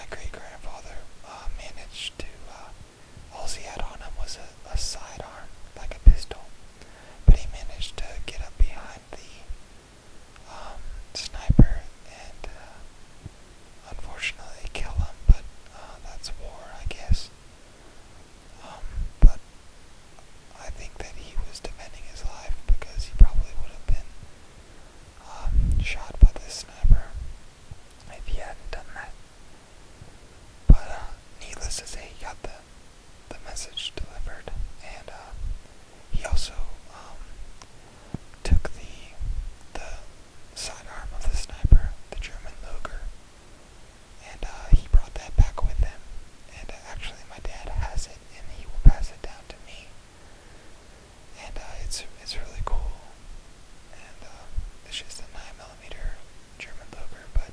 my great-grandfather managed to, all he had on him was a sidearm, like a pistol, but he managed to get up behind the sniper and unfortunately kill him, but that's war, I guess. But I think that he was defending his life because he probably would have been shot by this sniper if he hadn't done that. But needless to say, he got the message delivered, and he also took the sidearm of the sniper, the German Luger, and he brought that back with him. And actually, my dad has it, and he will pass it down to me. And it's really cool. And it's just a 9mm German Luger, but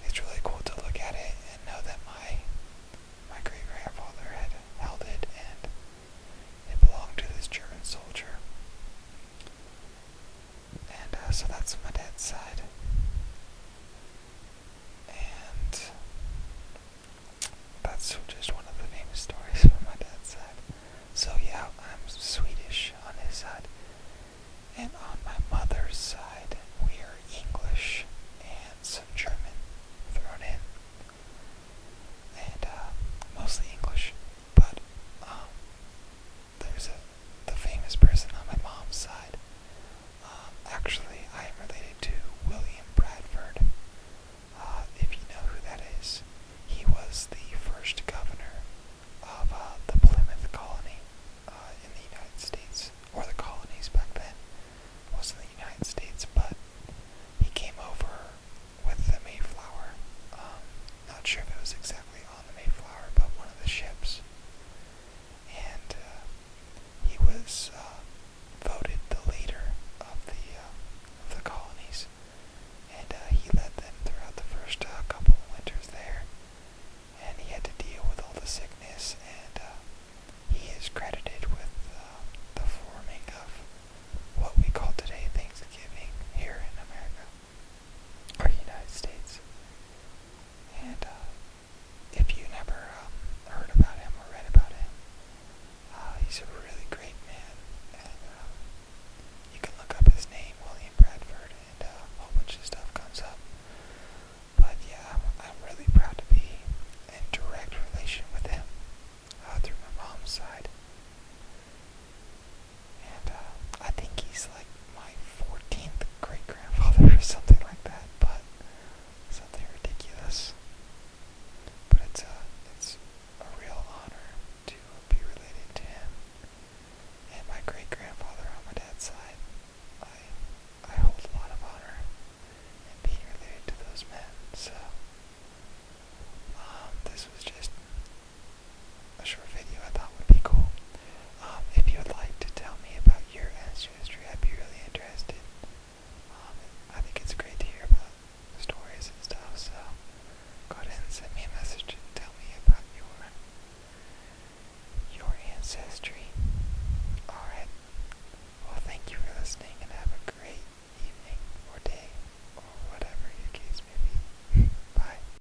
it's really cool to look at it and know that my great grandfather had held it, and it belonged to this German soldier. And so that's my dad's side. And that's just one of the famous stories from my dad's side. So yeah, I'm Swedish on his side. And on my mother's side, we are English and some German thrown in. And mostly English. But there's the famous person on my mom's side. Actually, I am related to William Bradford. If you know who that is, he was the first governor of the Plymouth colony in the United States, or the colonies back then. It wasn't the United States, but he came over with the Mayflower. Not sure if it was exactly on the Mayflower, but one of the ships. And he was voted the leader of the colonies, and he led them throughout the first couple of winters there. And he had to deal with all the sickness, and he is credited with the forming of what we call today Thanksgiving here in America, or United States. And if you never heard about him or read about him, he's a really great man, and you can look up his name, William Bradford, and a whole bunch of stuff comes up. But yeah, I'm really proud to be in direct relation with him through my mom's side. And I think he's like my 14th great-grandfather or something like that, but something ridiculous. But it's a real honor to be related to him. And my great-grandfather on my dad's side, I hold a lot of honor in being related to those men. So this was just a short video I thought would be cool. If you would like to tell me about your ancestry, I'd be really interested. I think it's great to hear about stories and stuff, so go ahead and send